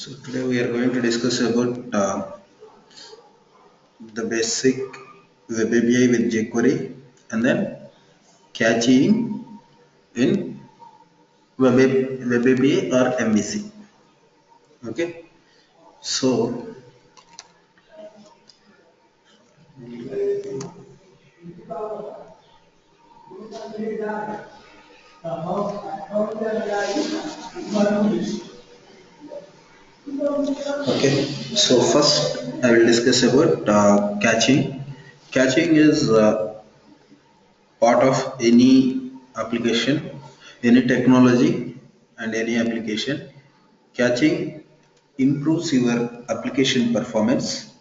So today we are going to discuss about the basic web API with JQuery and then catching in web API or MVC. Okay, so first I will discuss about catching. Catching is part of any application, any technology, and any application. Catching improves your application performance.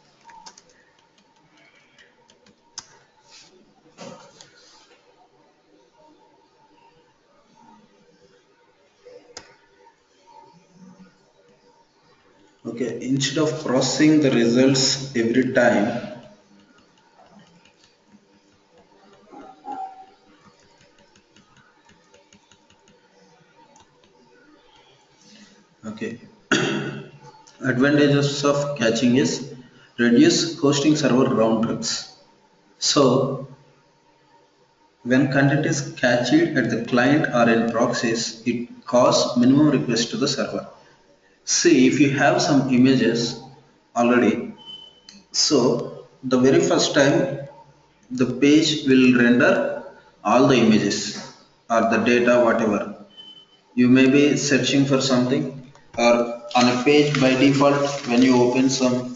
Okay, instead of processing the results every time, okay, advantages of catching is reduce hosting server round trips. So when content is cached at the client or in proxies, it costs minimum request to the server. See, if you have some images already, so the very first time the page will render all the images or the data, whatever. You may be searching for something, or on a page by default, when you open some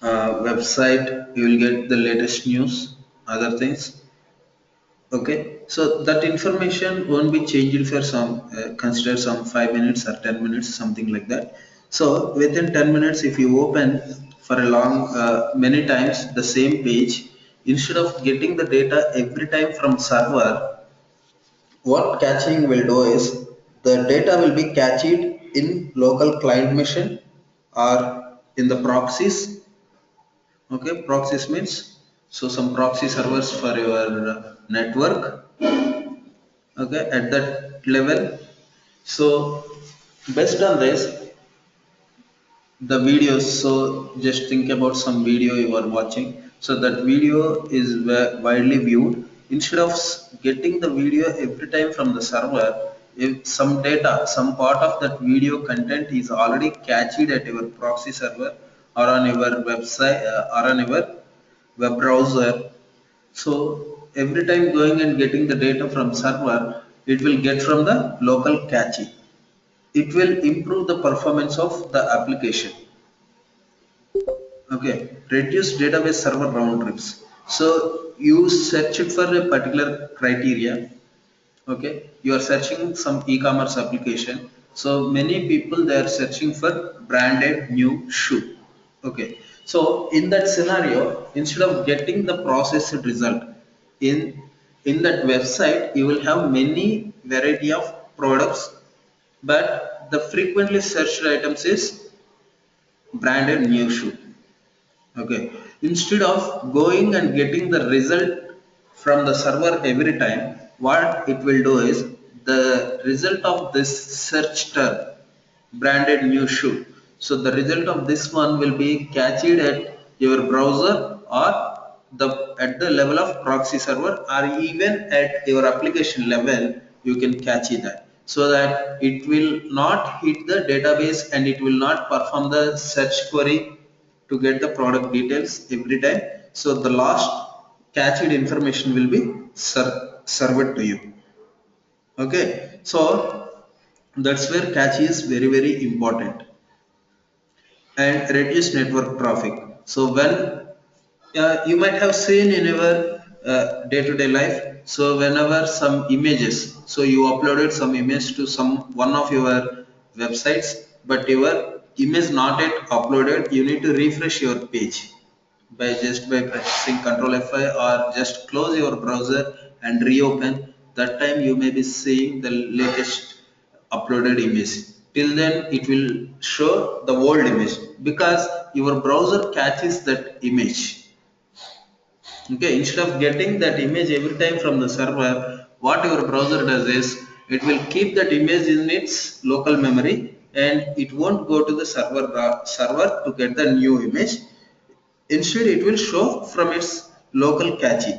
website, you will get the latest news, other things. Okay, so that information won't be changed for some, consider some 5 minutes or 10 minutes, something like that. So within 10 minutes, if you open for a long, many times the same page, instead of getting the data every time from server, what catching will do is the data will be cached in local client machine or in the proxies. Okay, proxies means so some proxy servers for your network. Okay, at that level. So based on this, the videos. So just think about some video you are watching. So that video is widely viewed. Instead of getting the video every time from the server, if some data, some part of that video content is already cached at your proxy server or on your website or on your web browser. So every time going and getting the data from server, it will get from the local cache. It will improve the performance of the application. Okay, reduce database server round trips. So you search it for a particular criteria. Okay, you are searching some e-commerce application. So many people, they are searching for branded new shoe. Okay, so in that scenario, instead of getting the processed result in that website, you will have many variety of products, but the frequently searched items is branded new shoe. Okay, instead of going and getting the result from the server every time, what it will do is the result of this search term branded new shoe, so the result of this one will be cached at your browser or the at the level of proxy server, or even at your application level you can catch that, so that it will not hit the database and it will not perform the search query to get the product details every time. So the last cached information will be served to you. Okay, so that's where cache is very very important. And reduce network traffic. So when you might have seen in your day-to-day life, so whenever some images, so you uploaded some image to some one of your websites, but your image not yet uploaded, you need to refresh your page by pressing Ctrl F5 or just close your browser and reopen. That time you may be seeing the latest uploaded image. Till then it will show the old image because your browser catches that image. Okay, instead of getting that image every time from the server, what your browser does is it will keep that image in its local memory and it won't go to the server to get the new image. Instead, it will show from its local cache.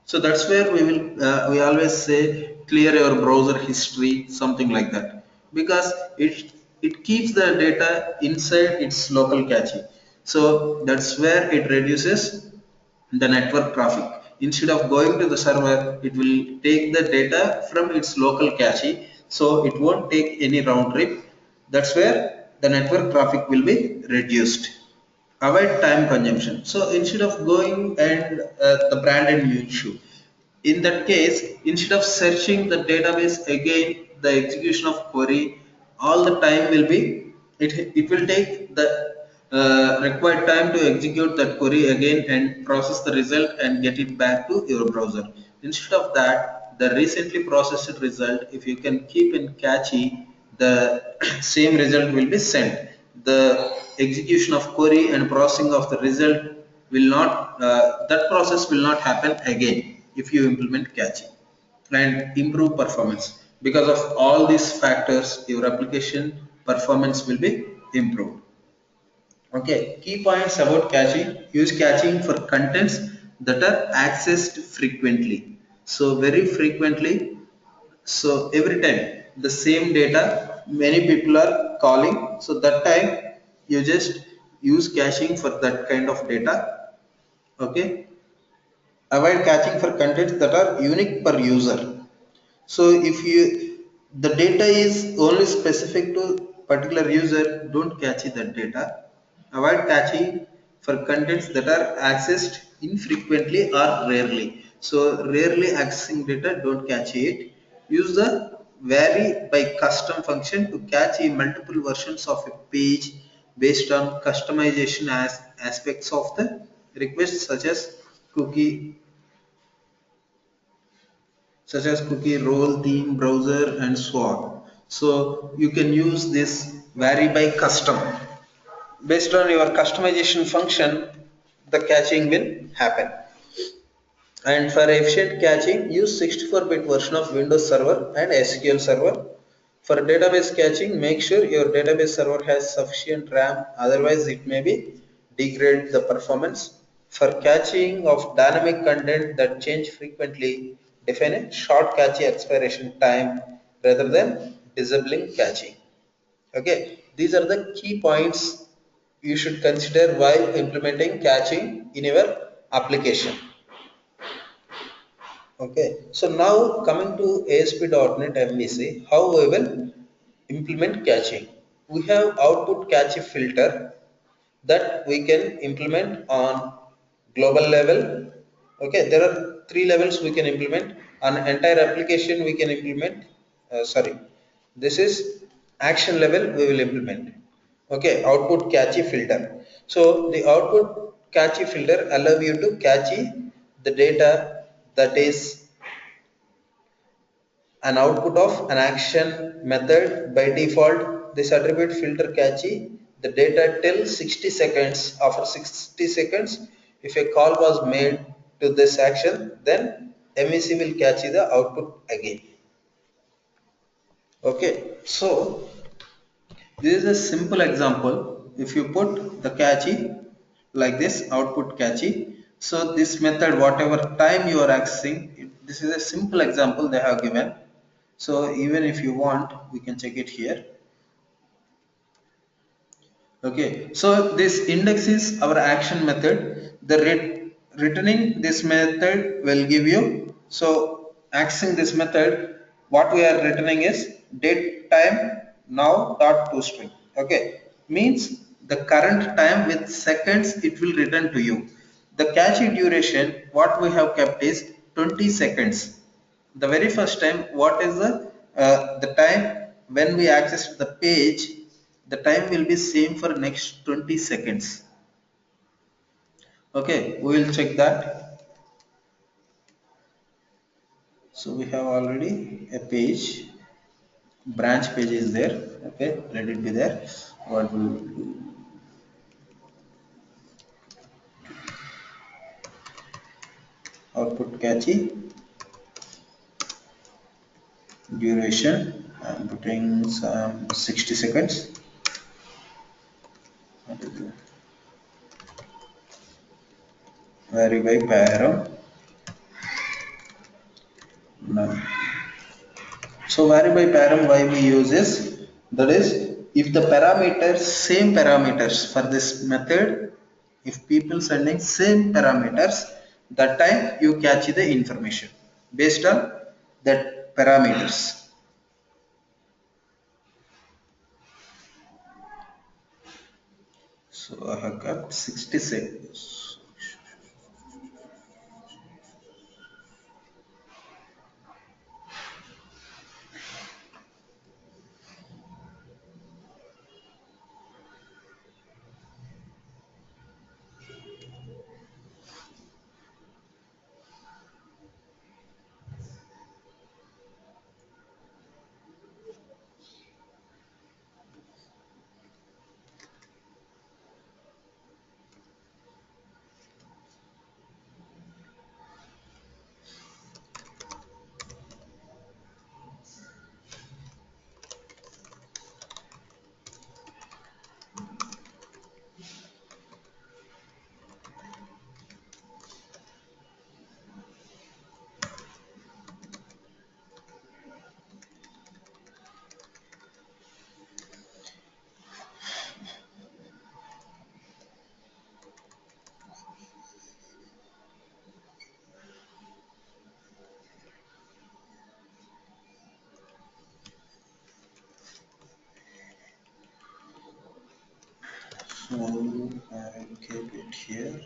So that's where we always say clear your browser history, something like that, because it keeps the data inside its local cache. So that's where it reduces the network traffic. Instead of going to the server, it will take the data from its local cache, so it won't take any round trip. That's where the network traffic will be reduced. Avoid time consumption. So instead of going and the branded new issue, in that case, instead of searching the database again, the execution of query, all the time will be, it will take the required time to execute that query again and process the result and get it back to your browser. Instead of that, the recently processed result, if you can keep in cache, the same result will be sent. The execution of query and processing of the result will not, that process will not happen again if you implement caching. And improve performance. Because of all these factors, your application performance will be improved. Okay, key points about caching. Use caching for contents that are accessed frequently. So very frequently, so every time the same data many people are calling, so that time you just use caching for that kind of data. Okay, avoid caching for contents that are unique per user. So if you, the data is only specific to particular user, don't cache that data. Avoid caching for contents that are accessed infrequently or rarely. So rarely accessing data, don't cache it. Use the vary by custom function to cache multiple versions of a page based on customization as aspects of the request, such as cookie, role, theme, browser, and so on. So you can use this vary by custom. Based on your customization function, the caching will happen. And for efficient caching, use 64-bit version of Windows Server and SQL Server. For database caching, make sure your database server has sufficient RAM, otherwise it may be degrade the performance. For caching of dynamic content that change frequently, define a short cache expiration time rather than disabling caching. Okay, these are the key points you should consider while implementing caching in your application. Okay, so now coming to ASP.NET MVC, how we will implement caching. We have output cache filter that we can implement on global level. Okay, there are three levels we can implement. On entire application we can implement, sorry, this is action level we will implement. Okay, output cache filter. So the output cache filter allow you to cache the data that is an output of an action method. By default, this attribute filter cache the data till 60 seconds. After 60 seconds, if a call was made to this action, then MEC will cache the output again. Okay, so this is a simple example. If you put the cache like this, output cache, so this method, whatever time you are accessing, this is a simple example they have given. So even if you want, we can check it here. Okay, so this index is our action method. The returning this method will give you, so accessing this method, what we are returning is date time now dot toString. Okay, means the current time with seconds it will return to you. The cache duration what we have kept is 20 seconds. The very first time, what is the time when we access the page, the time will be same for next 20 seconds. Okay, we will check that. So we have already a page, branch page is there. Okay, let it be there. What we will do, output cache duration I'm putting some 60 seconds. Vary by param. None. So vary by param, why we use is, that is, if the parameters, same parameters for this method, if people sending same parameters, that time you catch the information based on that parameters. So I have got 60 seconds. So I will keep it here.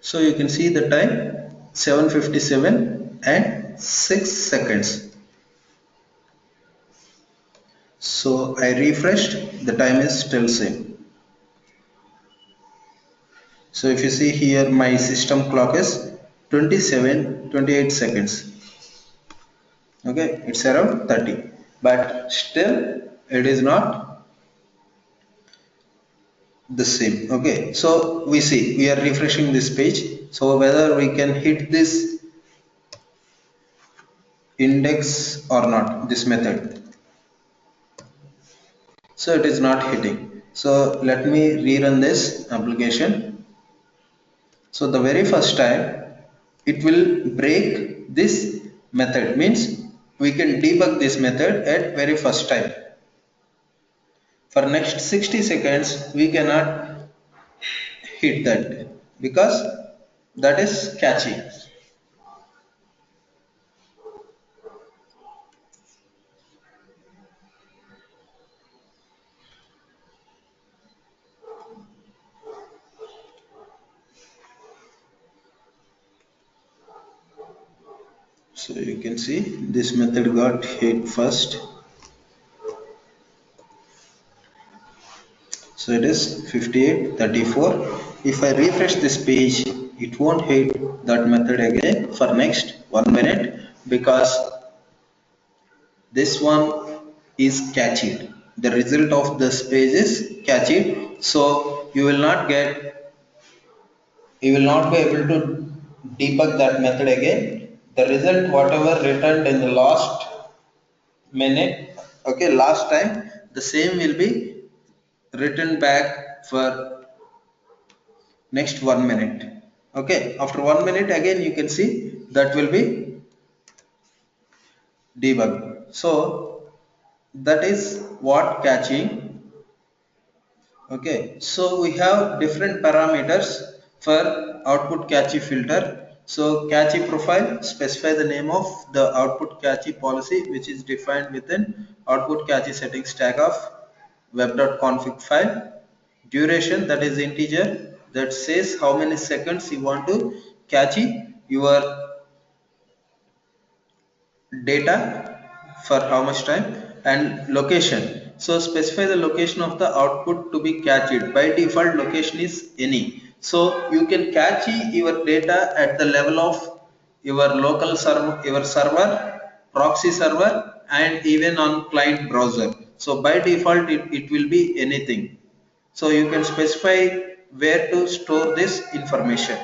So you can see the time 7:57 and 6 seconds. So I refreshed, the time is still same. So if you see here, my system clock is 27:28 seconds. Okay, it's around 30, but still it is not the same. Okay, so we see, we are refreshing this page. So whether we can hit this index or not, this method. So it is not hitting. So let me rerun this application. So the very first time it will break this method, means we can debug this method at very first time. For next 60 seconds we cannot hit that because that is catchy. So you can see this method got hit first. So it is 58:34. If I refresh this page, it won't hit that method again for next 1 minute because this one is catchy. The result of this page is catchy. So you will not be able to debug that method again. The result whatever returned in the last minute, okay, last time, the same will be written back for next 1 minute. Okay, after 1 minute again you can see that will be debug. So that is what catching. Okay, so we have different parameters for output catchy filter. So catchy profile specify the name of the output catchy policy, which is defined within output catchy settings tag of web.config file. Duration, that is integer, that says how many seconds you want to catchy your data, for how much time, and location. So specify the location of the output to be cached. By default location is any, so you can cache your data at the level of your local server, your server, proxy server, and even on client browser. So by default it will be anything, so you can specify where to store this information.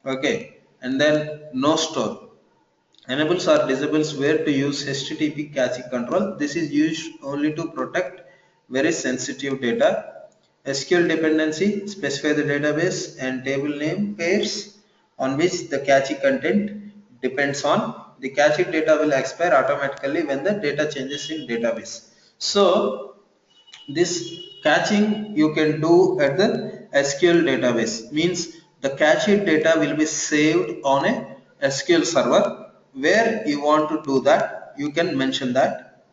Okay, and then no store enables or disables where to use HTTP caching control. This is used only to protect very sensitive data. SQL dependency specify the database and table name pairs on which the cache content depends on. The cache data will expire automatically when the data changes in database. So this caching you can do at the SQL database, means the cached data will be saved on a SQL server. Where you want to do that, you can mention that.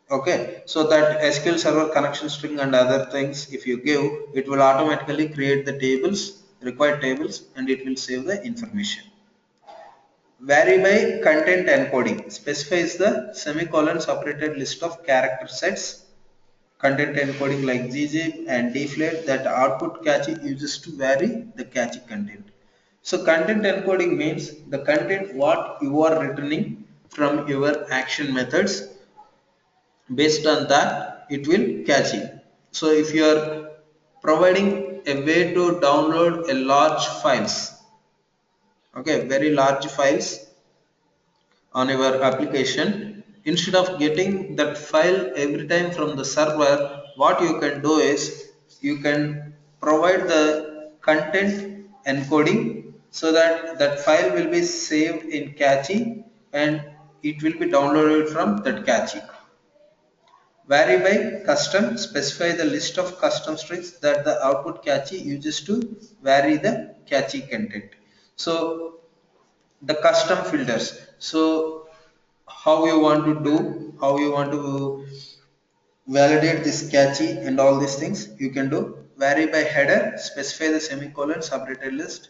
Okay, so that SQL server connection string and other things, if you give, it will automatically create the tables, required tables, and it will save the information. Vary by content encoding specifies the semicolon separated list of character sets. Content encoding like ggib and deflate that output cache uses to vary the cache content. So content encoding means the content what you are returning from your action methods. Based on that it will cache it. So if you are providing a way to download a large files, okay, very large files on your application, instead of getting that file every time from the server, what you can do is you can provide the content encoding, so that that file will be saved in cache and it will be downloaded from that cache. Vary by custom specify the list of custom strings that the output cache uses to vary the cache content. So the custom filters, so how you want to do, how you want to validate this cache and all these things you can do. Vary by header specify the semicolon separated list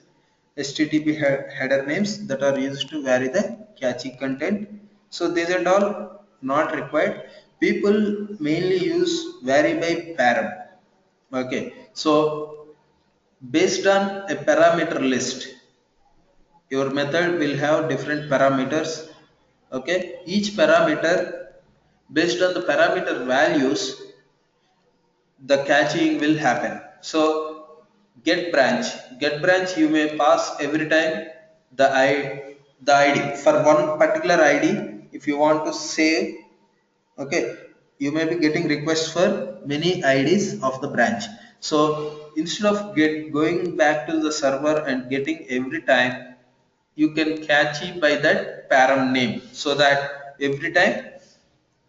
http header names that are used to vary the cache content. So these are all not required. People mainly use vary by param. Okay, so based on a parameter list, your method will have different parameters. Okay, each parameter, based on the parameter values, the caching will happen. So get branch you may pass every time the id for one particular id. If you want to save, okay, you may be getting requests for many ids of the branch. So instead of going back to the server and getting every time, you can catch it by that param name, so that every time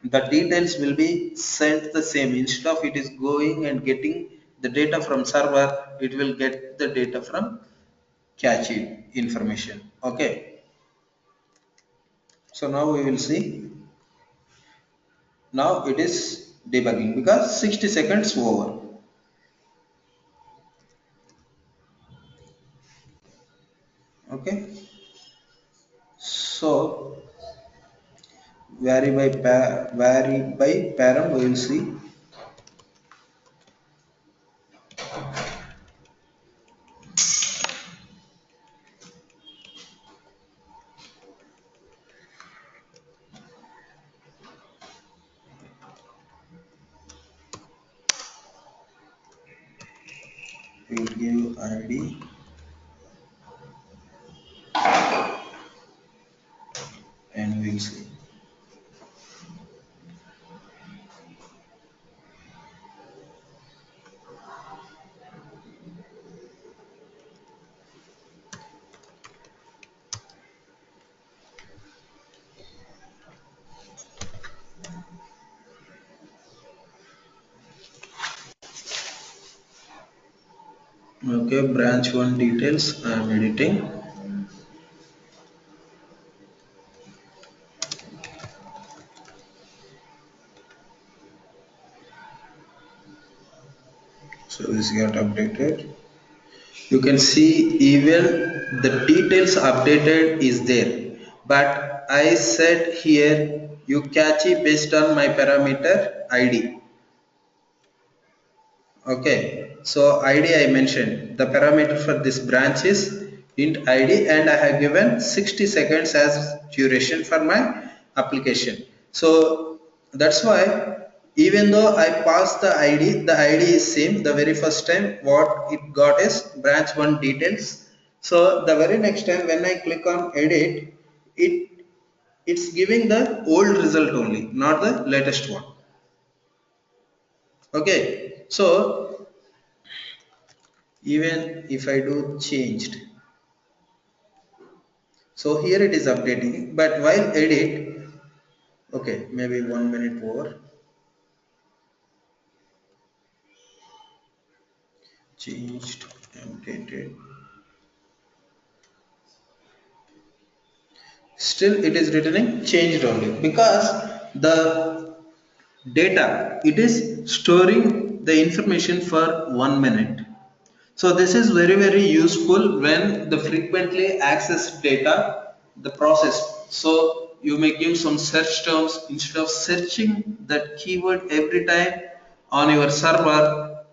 the details will be sent the same. Instead of it is going and getting the data from server, it will get the data from cache information. Okay, so now we will see. Now it is debugging because 60 seconds over. Okay, so vary by param we will see. We will give id and we will see. Okay, branch one details. I am editing. So this got updated. You can see even the details updated is there, but I said here you catch it based on my parameter id. Okay, so id I mentioned the parameter for this branch is int id, and I have given 60 seconds as duration for my application. So that's why even though I pass the id is same. The very first time what it got is branch one details. So the very next time when I click on edit, it it's giving the old result only, not the latest one. Okay, so even if I do changed, so here it is updating, but while edit, okay, maybe 1 minute over, changed, updated, still it is returning changed only because the data, it is storing the information for 1 minute. So this is very useful when the frequently accessed data, the process. So you may give some search terms instead of searching that keyword every time on your server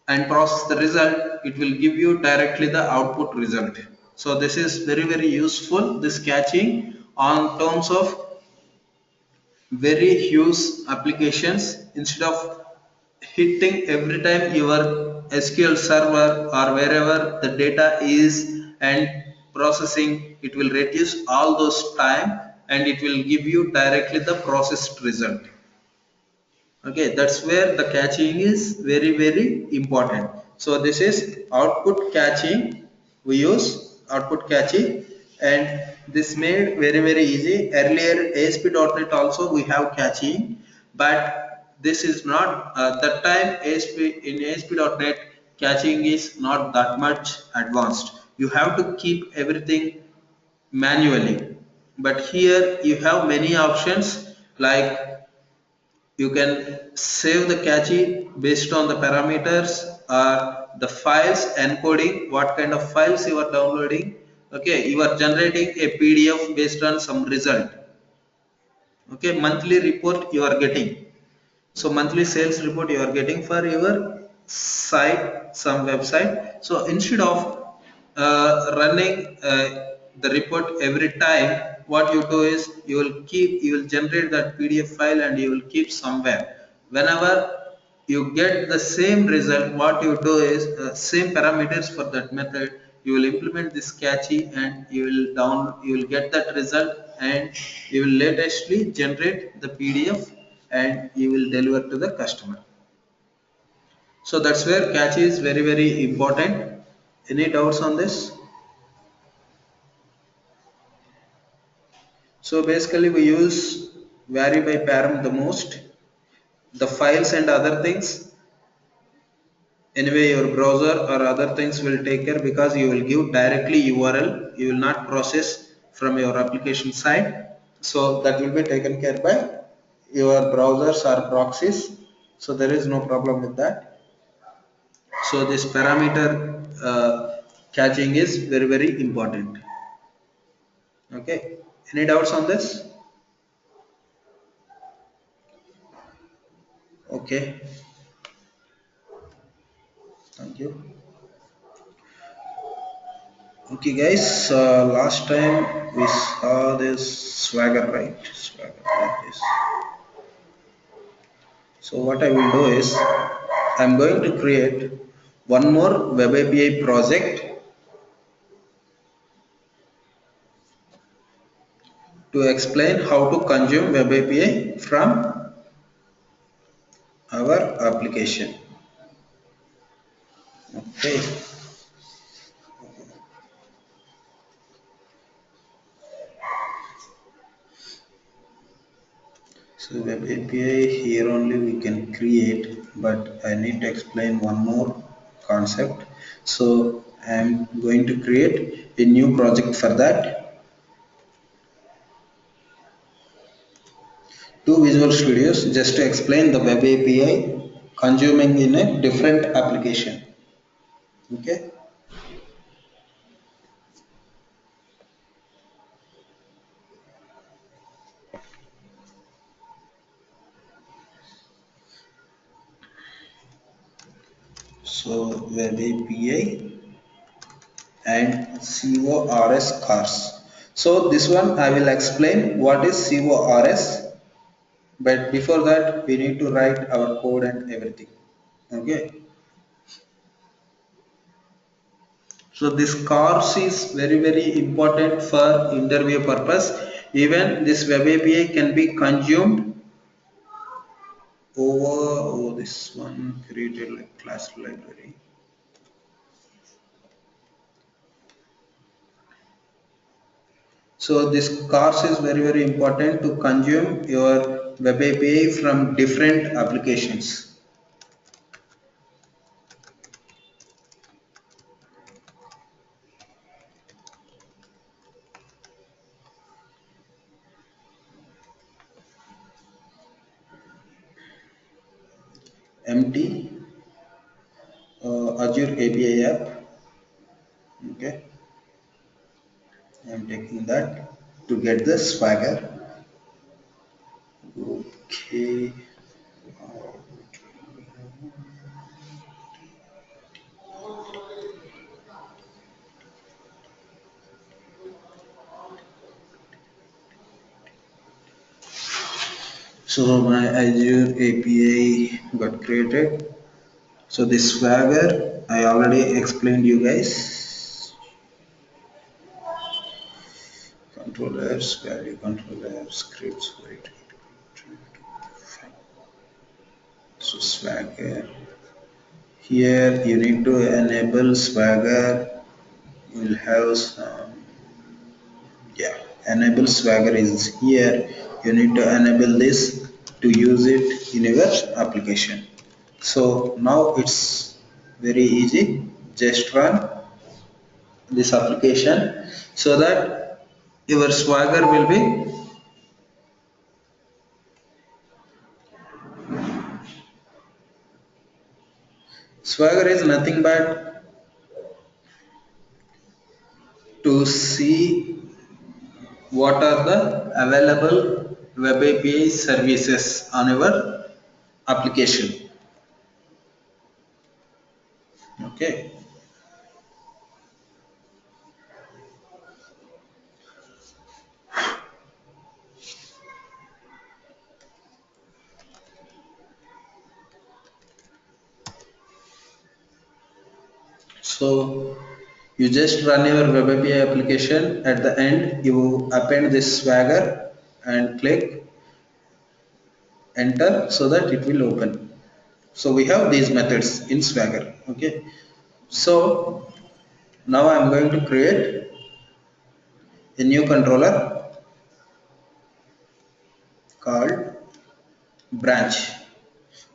and process the result. It will give you directly the output result. So this is very useful, this catching on terms of very huge applications. Instead of hitting every time your SQL server or wherever the data is and processing, it will reduce all those time and it will give you directly the processed result. Okay, that's where the catching is very important. So this is output catching. We use output catching, and this made very easy. Earlier ASP.NET also we have catching, but this is not that time. ASP.NET catching is not that much advanced. You have to keep everything manually, but here you have many options, like you can save the cache based on the parameters or the files encoding, what kind of files you are downloading. Okay, you are generating a PDF based on some result. Okay, monthly report you are getting. So monthly sales report you are getting for your site, some website. So instead of running the report every time, what you do is you will generate that PDF file and you will keep somewhere. Whenever you get the same result, what you do is same parameters for that method, you will implement this cache and you will get that result, and you will latestly generate the PDF and you will deliver to the customer. So that's where cache is very important. Any doubts on this? So basically we use vary by param the most. The files and other things, anyway your browser or other things will take care, because you will give directly URL. You will not process from your application side. So that will be taken care by your browsers or proxies. So there is no problem with that. So this parameter catching is very important. Okay, any doubts on this? Okay, thank you. Okay guys, last time we saw this swagger, right? Swagger like this. So what I will do is I'm going to create one more web API project to explain how to consume web API from our application. Okay, so web API here only we can create, but I need to explain one more concept. So I'm going to create a new project for that. Two Visual Studios just to explain the web API consuming in a different application. Okay. So web API and CORS cars. So this one I will explain what is CORS, but before that we need to write our code and everything. Okay. So this cars is very important for interview purpose. Even this web API can be consumed over this one created like class library. So this cars is very important to consume your web API from different applications. Empty Azure API app. Okay, I'm taking that to get the swagger. Okay, so my Azure API got created. So this swagger I already explained you guys. Controllers, value controllers, scripts, wait. So swagger. Here you need to enable swagger. You'll have some, yeah, enable swagger is here. You need to enable this to use it in your application. So now it's very easy. Just run this application so that your swagger will be. Swagger is nothing but to see what are the available web API services on your application. Okay. So you just run your web API application. At the end, you append this swagger and click enter so that it will open. So we have these methods in swagger. Okay. So now I'm going to create a new controller called branch.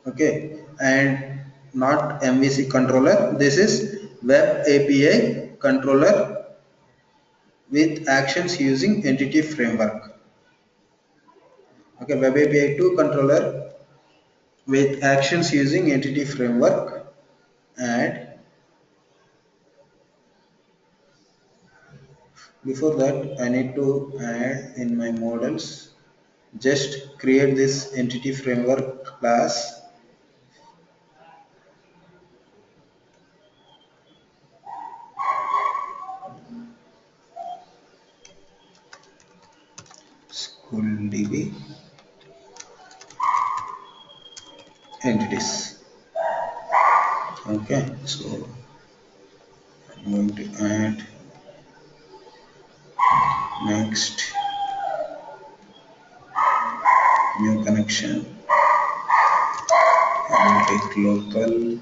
Okay, and not MVC controller. This is web API controller with actions using entity framework. Okay, web API 2 controller with actions using entity framework. And before that I need to add in my models, just create this entity framework class schooldb entities. Okay, so I'm going to add next new connection. I will take local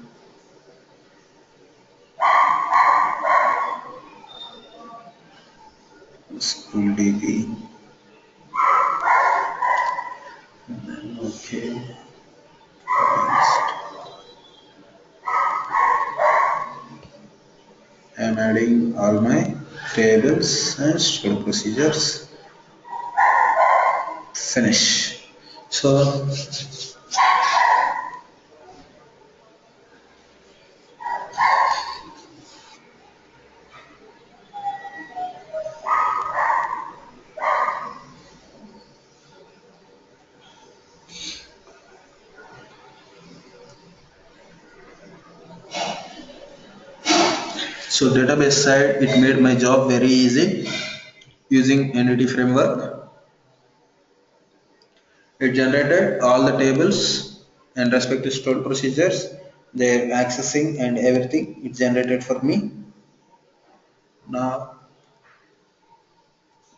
school DB. Okay. Next. adding all my tables and stored procedures. Finish. So database side, it made my job very easy using entity framework. It generated all the tables and respective stored procedures, their accessing and everything it generated for me. Now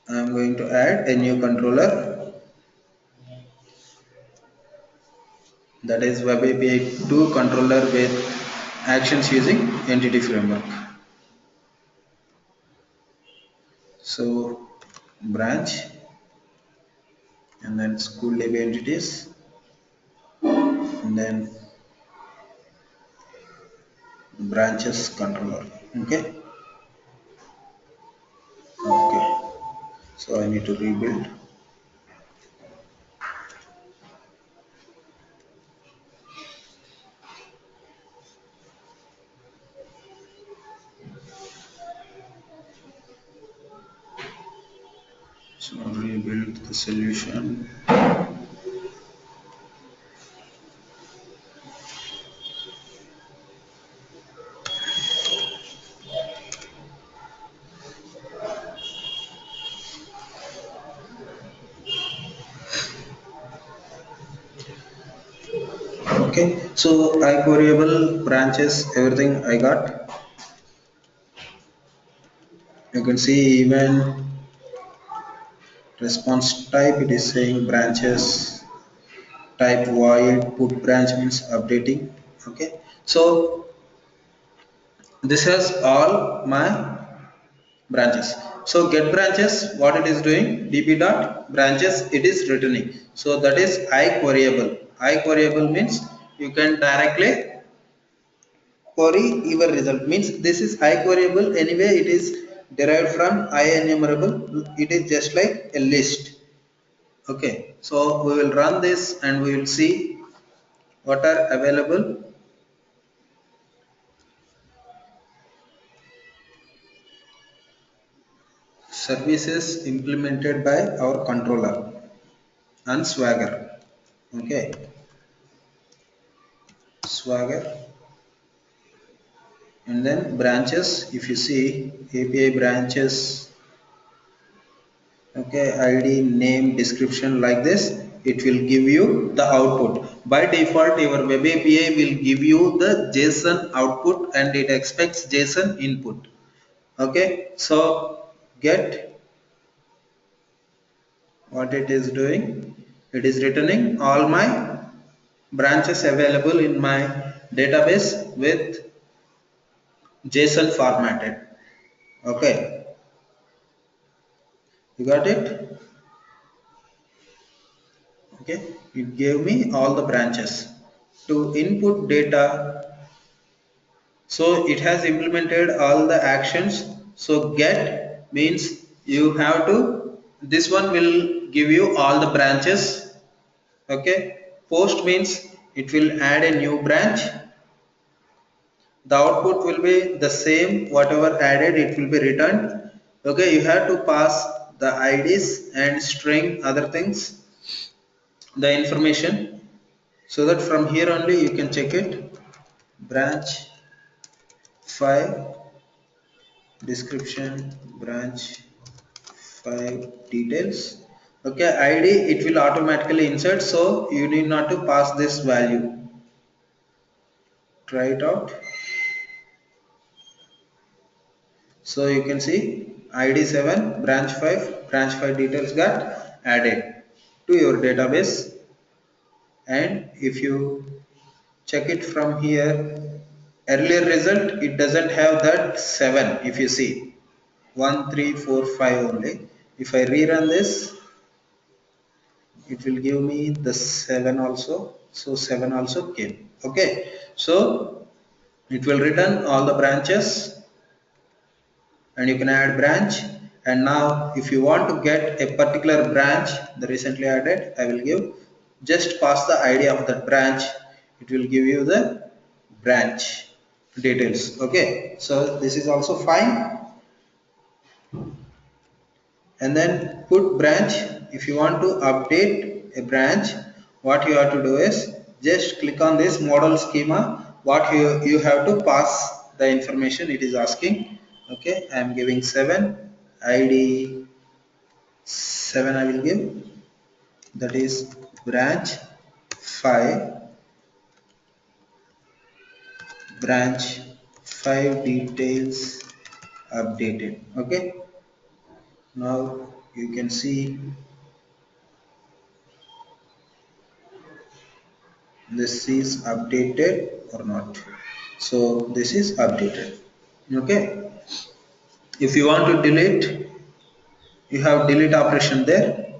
I am going to add a new controller, that is Web API 2 controller with actions using entity framework. So branch and then school DB entities and then branches controller. Okay. Okay. So I need to rebuild. So rebuild the solution. Okay, so I queryable branches, everything I got. You can see even response type, it is saying branches, type void, put branch means updating. Okay, so this has all my branches. So get branches, what it is doing, db dot branches, it is returning. So that is I queryable. I queryable means you can directly query your result, means this is I queryable anyway, it is derived from I enumerable, it is just like a list. Okay, so we will run this and we will see what are available. Services implemented by our controller and Swagger. Okay, Swagger, and then branches, if you see API branches, okay, id, name, description, like this it will give you the output. By default your web api will give you the json output and it expects json input. Okay, so get, what it is doing, it is returning all my branches available in my database with json formatted. Okay, you got it. Okay, it gave me all the branches to input data. So it has implemented all the actions. So get means you have to, this one will give you all the branches. Okay, post means it will add a new branch. The output will be the same, whatever added it will be returned. Okay, you have to pass the IDs and string other things, the information, so that from here only you can check it. Branch 5 description, branch 5 details. Okay, id it will automatically insert, so you need not to pass this value. Try it out. So you can see id 7 branch 5 details got added to your database. And if you check it from here, earlier result it doesn't have that 7. If you see 1 3 4 5 only, if I rerun this it will give me the 7 also, so 7 also came. Okay, so it will return all the branches and you can add branch. And now if you want to get a particular branch, the recently added, I will give, just pass the ID of that branch, it will give you the branch details. Okay, so this is also fine. And then put branch. If you want to update a branch, what you have to do is just click on this model schema. What you have to pass the information it is asking. Okay, I am giving 7, ID 7 I will give, that is branch 5, branch 5 details updated. Okay, now you can see this is updated or not. So this is updated. Okay, if you want to delete, you have delete operation there,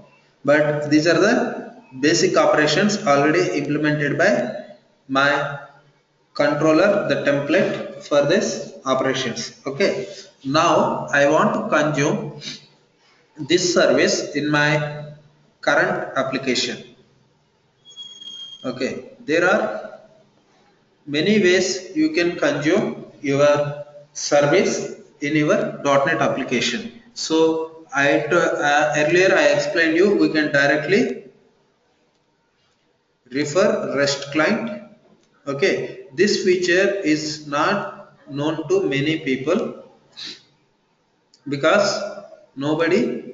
but these are the basic operations already implemented by my controller, the template for this operations. Okay, now I want to consume this service in my current application. Okay, there are many ways you can consume your service in your .NET application. So earlier I explained you, we can directly refer REST client. Okay, this feature is not known to many people because nobody,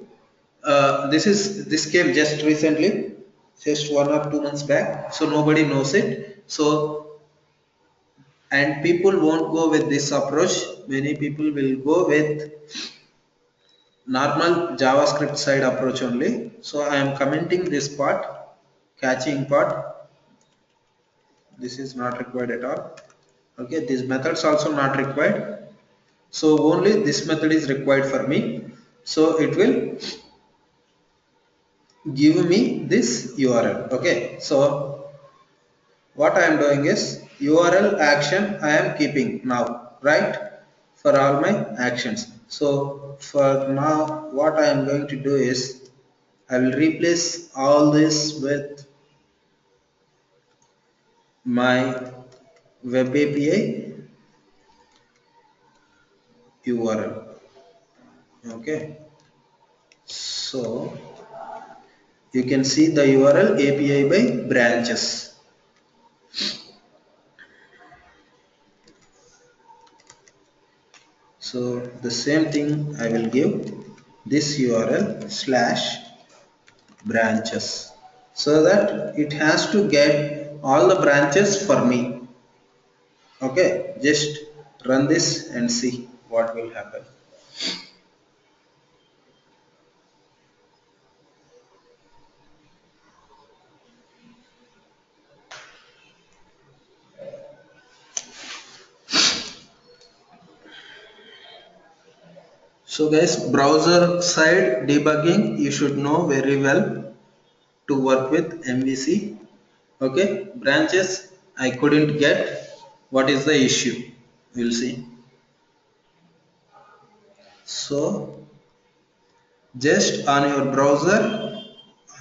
this came just recently, just 1 or 2 months back, so nobody knows it. So and people won't go with this approach, many people will go with normal JavaScript side approach only. So I am commenting this part, catching part, this is not required at all. Okay, these methods also not required, so only this method is required for me. So it will give me this URL. Okay, so what I am doing is URL action I am keeping now, right, for all my actions. So for now what I am going to do is I will replace all this with my web API URL. Okay, so you can see the URL API by branches. So the same thing I will give this URL / branches, so that it has to get all the branches for me. Okay, just run this and see what will happen. So guys, browser side debugging you should know very well to work with MVC. Okay, branches I couldn't get, what is the issue, we'll see. So just on your browser,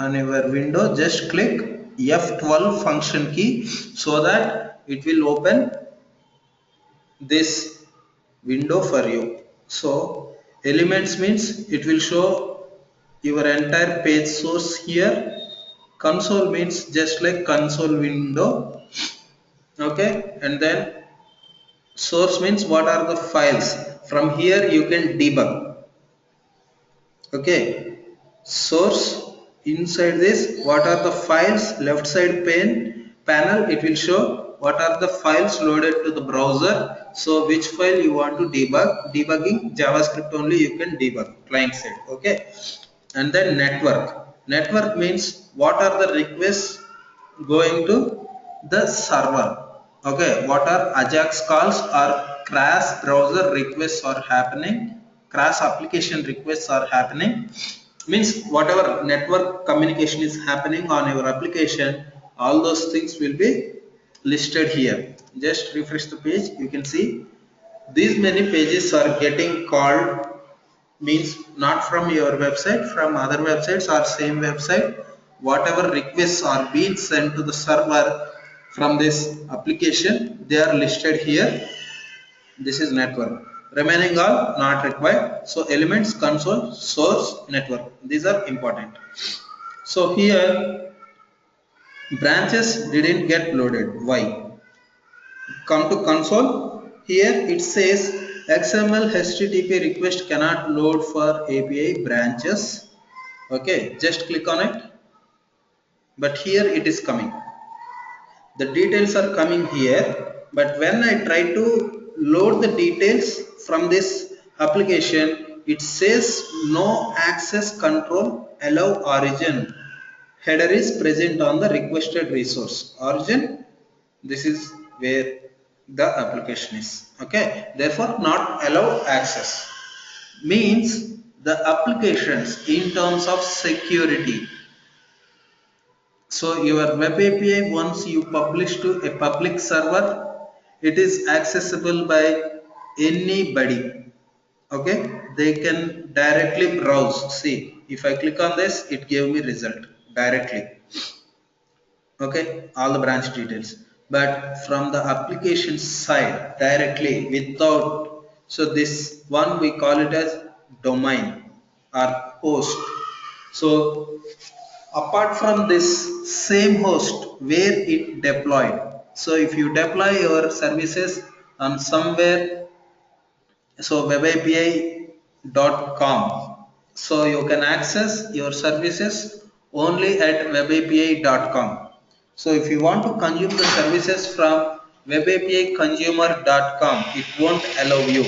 on your window, just click F12 function key, so that it will open this window for you. So elements means it will show your entire page source here. Console means just like console window. Okay, and then source means what are the files. From here you can debug. Okay, source, inside this what are the files, left side panel it will show what are the files loaded to the browser. So which file you want to debug, debugging JavaScript only you can debug, client side. Okay, and then network means what are the requests going to the server. Okay, what are Ajax calls or crash browser requests are happening, crash application requests are happening, means whatever network communication is happening on your application, all those things will be listed here. Just refresh the page, you can see these many pages are getting called means not from your website, from other websites or same website, whatever requests are being sent to the server from this application, they are listed here. This is network. Remaining all not required. So elements, console, source, network. These are important. So here branches didn't get loaded. Why? Come to console. Here it says XML HTTP request cannot load for API branches. Okay, just click on it. But here it is coming. The details are coming here, but when I try to load the details from this application, it says no access control allow origin. Header is present on the requested resource origin. This is where the application is. Okay, therefore not allow access means the applications in terms of security. So your web API, once you publish to a public server, it is accessible by anybody. Okay, they can directly browse. See, if I click on this, it gave me result directly. Okay, all the branch details. But from the application side directly without, so this one we call it as domain or host. So apart from this same host where it deployed, so if you deploy your services on somewhere, so webapi.com, so you can access your services only at webapi.com. So if you want to consume the services from webapiconsumer.com, it won't allow you.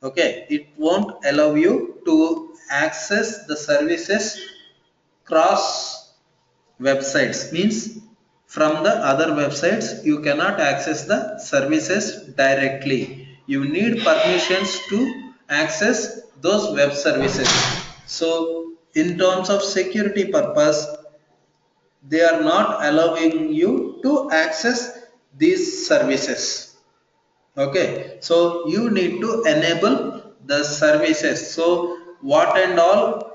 Okay, it won't allow you to access the services cross websites, means from the other websites you cannot access the services directly. You need permissions to access those web services. So in terms of security purpose, they are not allowing you to access these services. Okay, so you need to enable the services. So what and all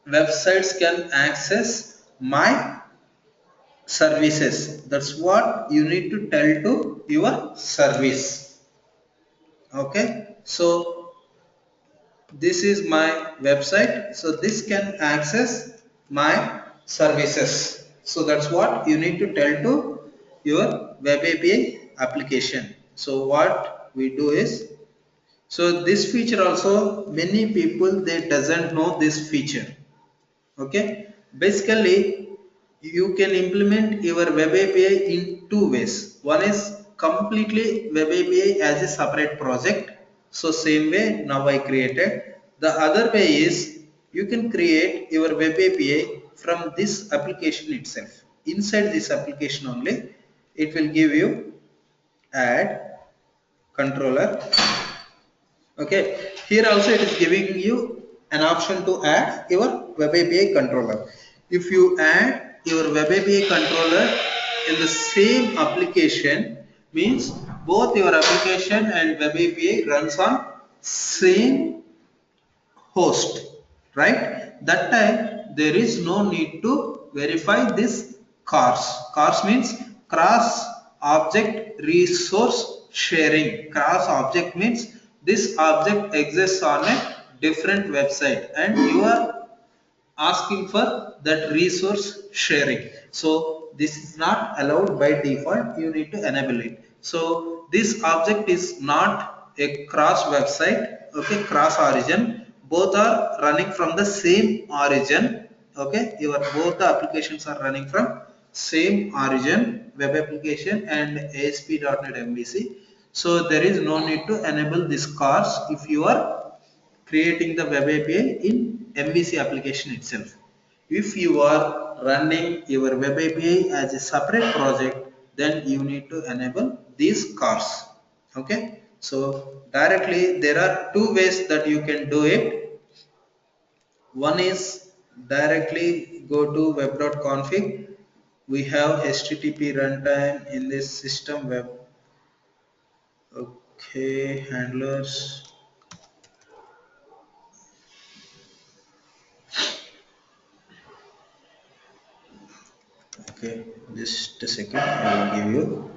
websites can access my services, that's what you need to tell to your service. Okay, so this is my website, so this can access my services. So that's what you need to tell to your web API application. So what we do is, so this feature also many people they doesn't know this feature. Okay, basically you can implement your web API in two ways. One is completely web API as a separate project, so same way now I created. The other way is you can create your web API from this application itself. Inside this application only it will give you add controller. Okay, here also it is giving you an option to add your web API controller. If you add your web API controller in the same application, means both your application and web API runs on same host, right? That time there is no need to verify this cars. Cars means cross object resource sharing. Cross object means this object exists on a different website and you are asking for that resource sharing. So this is not allowed by default, you need to enable it. So this object is not a cross website. Okay, cross origin, both are running from the same origin. Okay, your both the applications are running from same origin, web application and ASP.NET MVC. So there is no need to enable this cars if you are creating the web API in MVC application itself. If you are running your web API as a separate project, then you need to enable these cars. Okay, so directly there are two ways that you can do it. One is directly go to web.config. We have HTTP runtime in this system web. Okay, handlers. Okay, just a second, I will give you.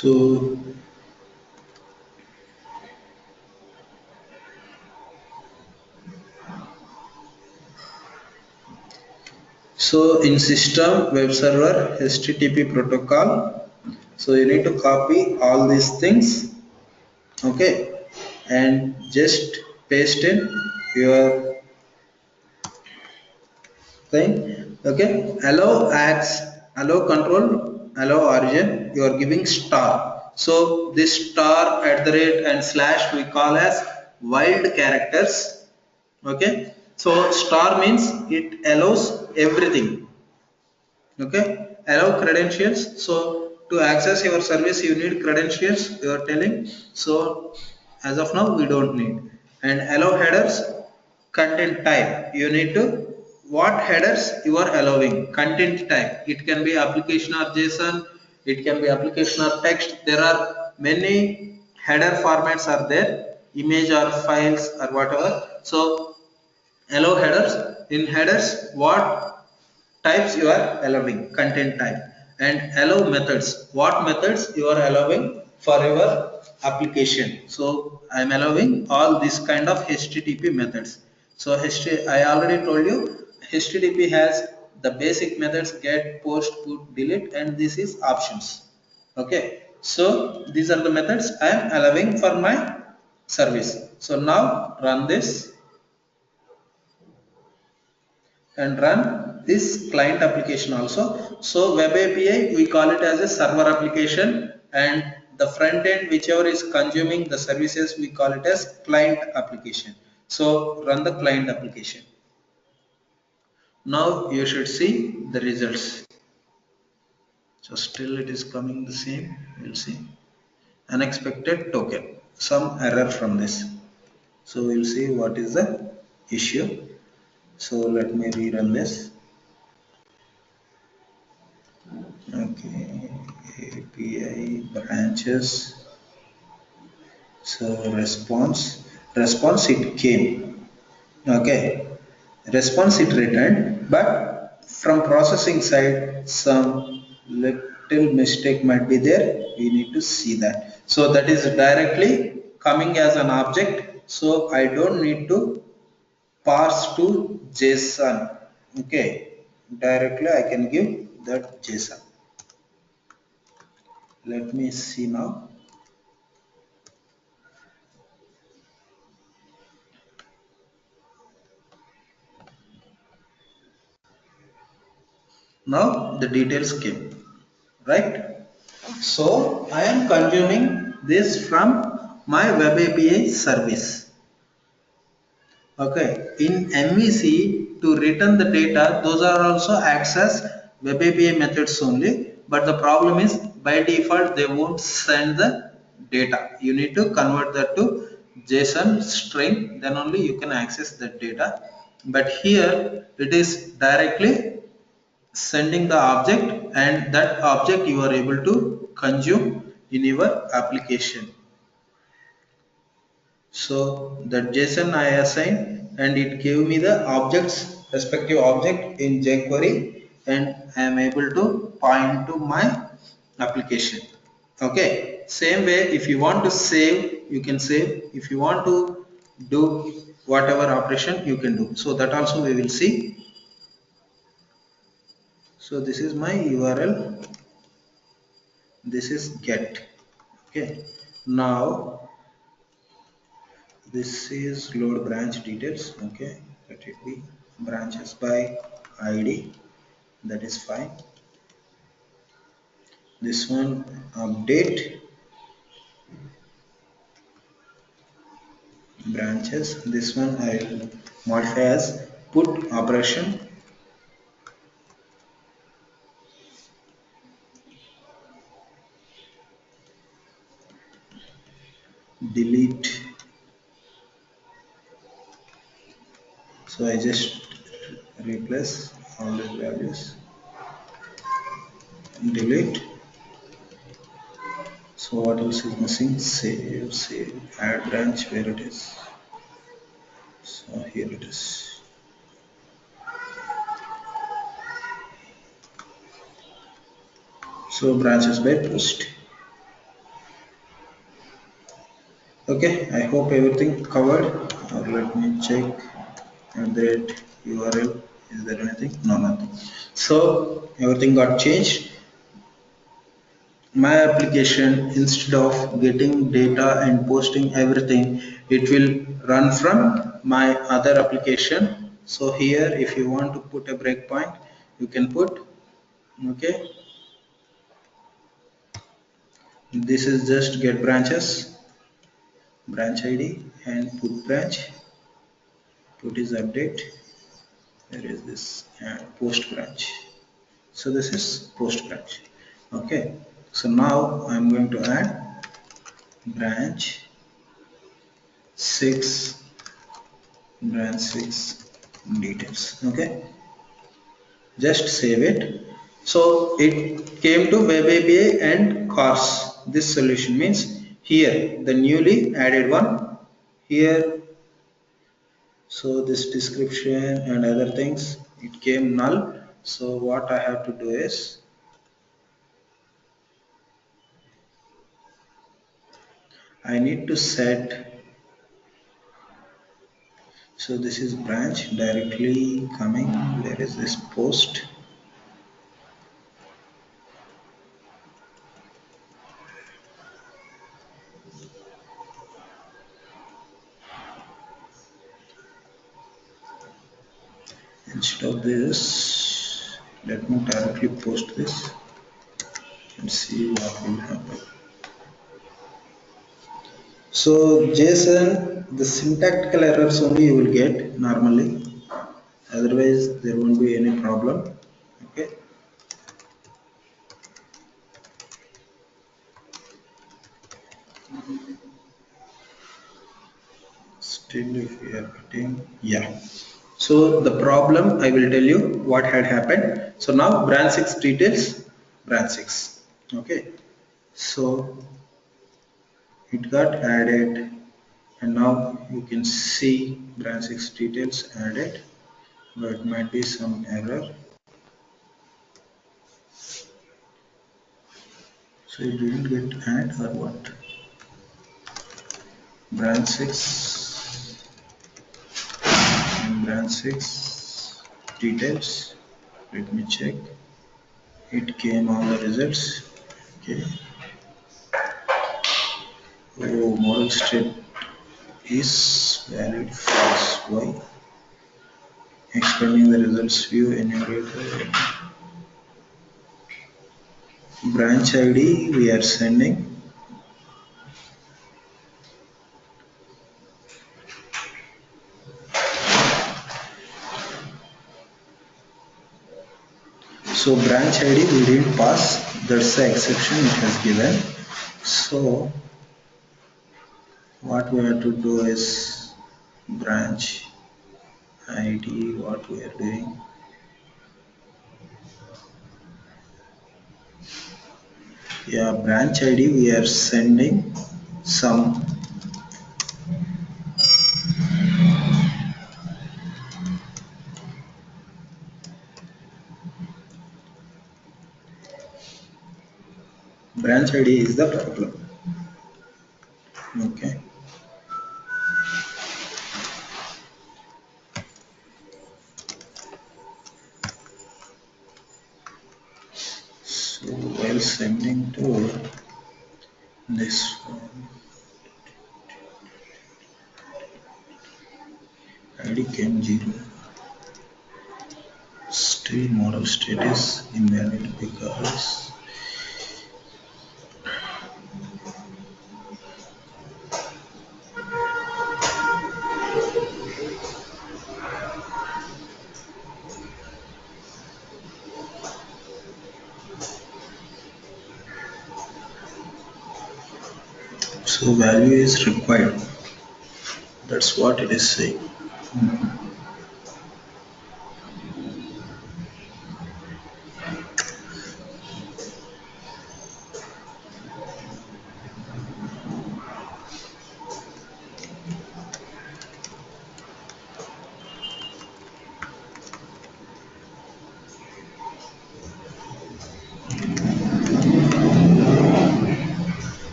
So, so in system web server HTTP protocol, so you need to copy all these things, okay, and just paste in your thing, okay. Allow acts, allow control, allow origin, you are giving star. So this star at the rate and slash we call as wild characters, okay. So star means it allows everything, okay. Allow credentials, so to access your service you need credentials, you are telling. So as of now we don't need. And allow headers, content type, you need to, what headers you are allowing, content type, it can be application or JSON, it can be application or text, there are many header formats are there, image or files or whatever. So allow headers, in headers what types you are allowing, content type. And allow methods, what methods you are allowing for your application. So I am allowing all this kind of HTTP methods. So I already told you HTTP has the basic methods get, post, put, delete, and this is options, okay. So these are the methods I am allowing for my service. So now run this and run this client application also. So web API we call it as a server application, and the front end whichever is consuming the services we call it as client application. So run the client application. Now you should see the results. So still it is coming the same. We'll see unexpected token, some error from this. So we'll see what is the issue. So let me rerun this. Okay, API branches. So response it came. Okay, response it returned, but from processing side, some little mistake might be there. We need to see that. So that is directly coming as an object. So I don't need to parse to JSON. Okay, directly I can give that JSON. Let me see now. Now the details came, right? So I am consuming this from my web API service. Okay, in MVC to return the data, those are also access web API methods only. But the problem is by default they won't send the data. You need to convert that to JSON string, then only you can access that data. But here it is directly sending the object, and that object you are able to consume in your application. So that JSON I assigned and it gave me the objects, respective object in JQuery, and I am able to point to my application. Okay, same way if you want to save, you can save. If you want to do whatever operation you can do. So that also we will see. So this is my URL, this is get. Okay, now this is load branch details. Okay, let it be branches by ID, that is fine. This one update, branches. This one I will modify as put operation. Delete. So I just replace all these values. Delete. So what else is missing? Save, add branch, where it is. So here it is. So branches by post. Okay, I hope everything covered. Let me check at that URL. Is there anything? No, nothing. So everything got changed. My application, instead of getting data and posting everything, it will run from my other application. So here if you want to put a breakpoint, you can put. Okay, this is just get branches, branch id, and put branch. Put is update. Where is this? Post branch. So this is post branch. Okay, so now I'm going to add branch 6, branch 6 details. Okay, just save it. So it came to web api and cars. This solution means here the newly added one here. So this description and other things, it came null. So what I have to do is I need to set. So this is branch directly coming. Where is this post? Instead of this, let me directly post this and see what will happen. So JSON, the syntactical errors only you will get normally. Otherwise, there won't be any problem. Okay. Still, if we are getting, yeah. So the problem, I will tell you what had happened. So now branch 6 details, branch 6. Okay. So it got added, and now you can see branch 6 details added, but it might be some error. So it didn't get add or what? Branch 6 and branch 6 details. Let me check. It came all the results. Okay. Oh, model state is valid false. Why? Expanding the results view enumerator. Branch ID we are sending. So branch ID we didn't pass. That's the exception it has given. So what we have to do is branch ID. What we are doing? Yeah, branch ID we are sending some branch ID is the problem. Okay. So while sending to this one, ID came 0. Still model state is invalid because So value is required. That's what it is saying.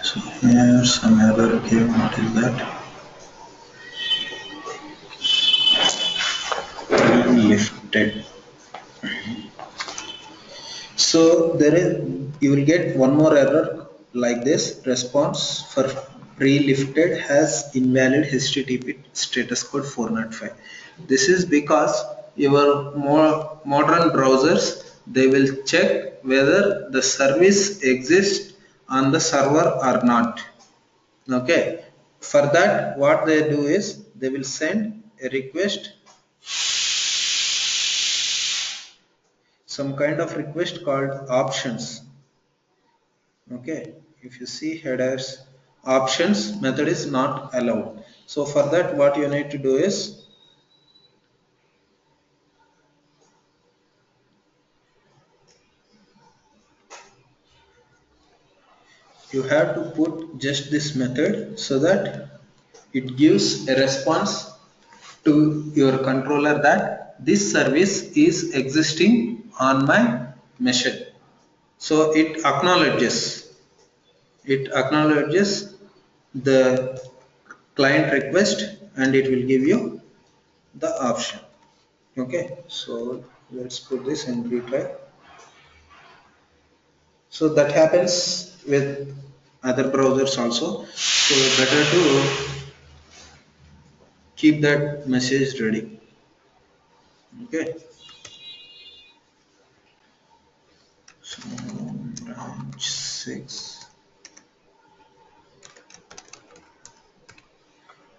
So here some error came. What is that? Lifted. So there is, you will get one more error like this: response for pre-lifted has invalid HTTP status code 405. This is because your more modern browsers, they will check whether the service exists on the server or not. Okay. For that, what they do is they will send a request, some kind of request called options. Okay, if you see headers, options method is not allowed. So for that, what you need to do is you have to put just this method so that it gives a response to your controller that this service is existing on my machine. So it acknowledges the client request, and it will give you the option. Okay, so let's put this and retry. So that happens with other browsers also. So better to keep that message ready. Okay, so branch 6,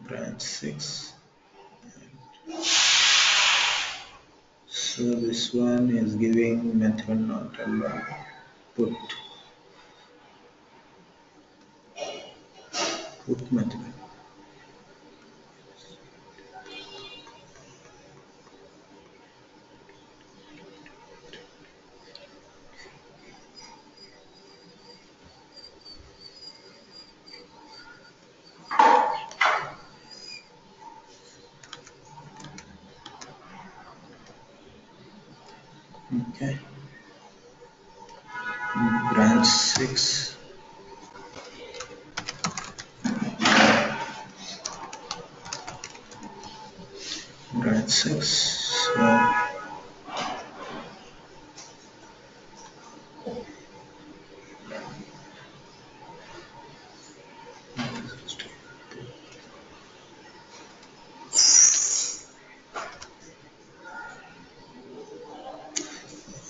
branch 6. So this one is giving method not allowed. Put method. Okay, branch 6. Branch 6.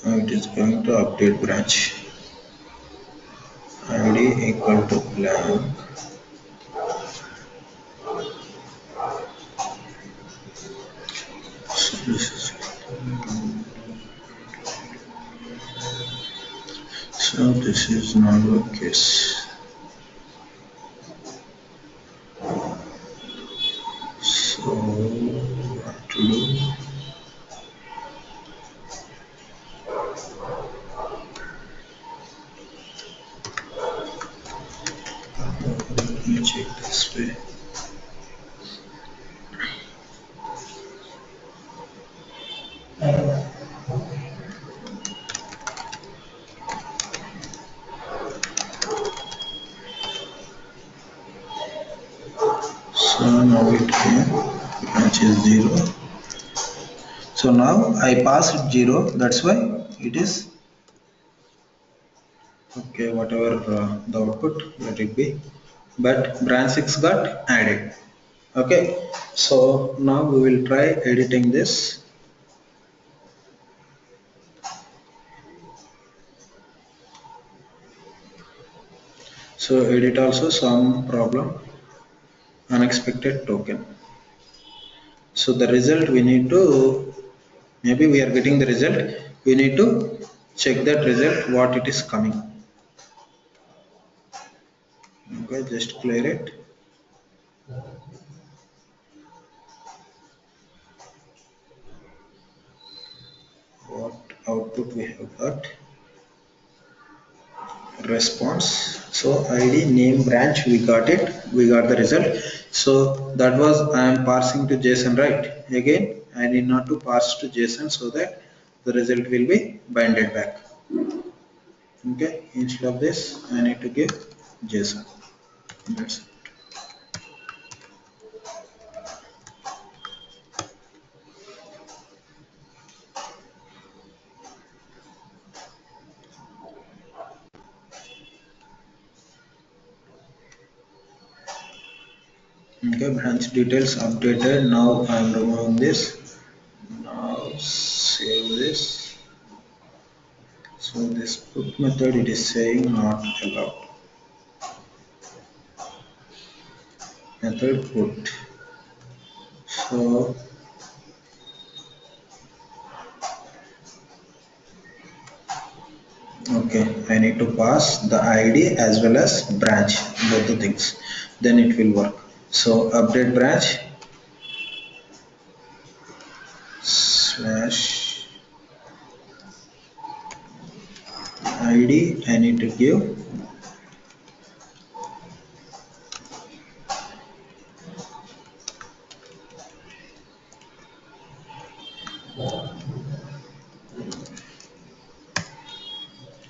So it is going to update branch id equal to blank. So this is not the case. So what to do? Let me check this way. So now it came, branch is 0. So now I passed 0, that's why it is Okay, whatever the output, let it be. But branch 6 got added. Okay, so now we will try editing this. So edit also some problem, unexpected token. So the result we need to, maybe we are getting the result, we need to check that result what it is coming. Okay, just clear it. What output we have got? Response. So id name branch, we got it, we got the result. So that was, I am parsing to JSON, right? Again I need not to parse to JSON, so that the result will be binded back. Okay, instead of this I need to give JSON. That's it. Okay, branch details updated. Now I am removing this. Now save this. So this put method, it is saying not allowed. Method put. So okay, I need to pass the ID as well as branch, both the things, then it will work. So update branch slash ID, I need to give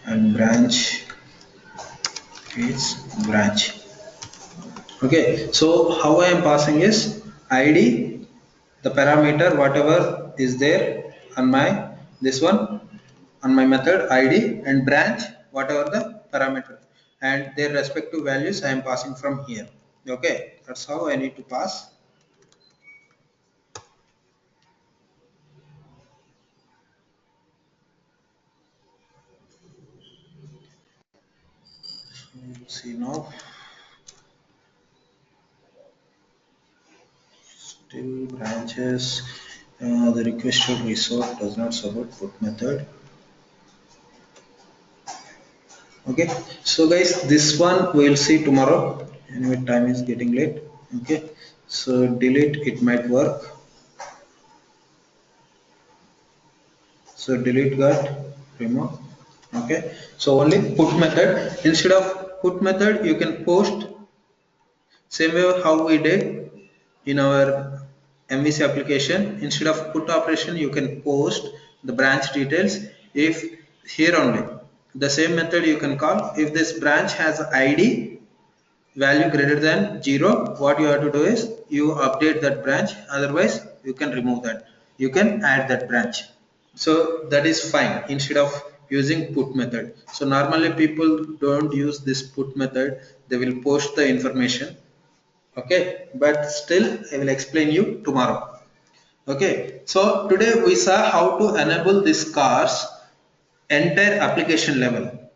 and branch is branch. Okay, so how I am passing is ID, the parameter whatever is there on my this one, on my method ID, and branch whatever the parameter, and their respective values I am passing from here. Okay, that's how I need to pass. See now, still branches, the requested resource does not support put method. Okay, so guys, this one we'll see tomorrow. Anyway, time is getting late. Okay, so delete, it might work. So delete got remove. Okay, so only put method, instead of put method you can post, same way how we did in our MVC application. Instead of put operation you can post the branch details. If here only the same method you can call, if this branch has ID value greater than 0, what you have to do is you update that branch, otherwise you can remove that, you can add that branch. So that is fine instead of using put method. So normally people don't use this put method, they will post the information. Okay, but still I will explain you tomorrow. Okay, so today we saw how to enable this cars entire application level.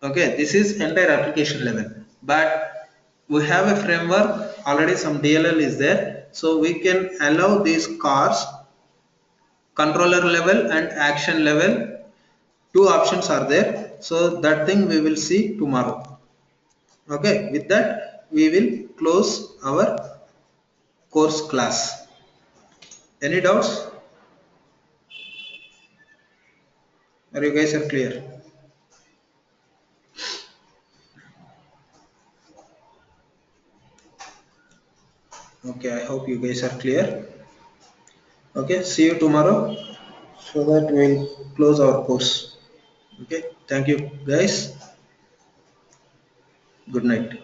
Okay, this is entire application level, but we have a framework already, some DLL is there, so we can allow these cars controller level and action level. Two options are there, so that thing we will see tomorrow. Okay, with that we will close our course class. Any doubts? Are you guys are clear? Okay, I hope you guys are clear. Okay, see you tomorrow, so that we'll close our course. Okay, thank you guys. Good night.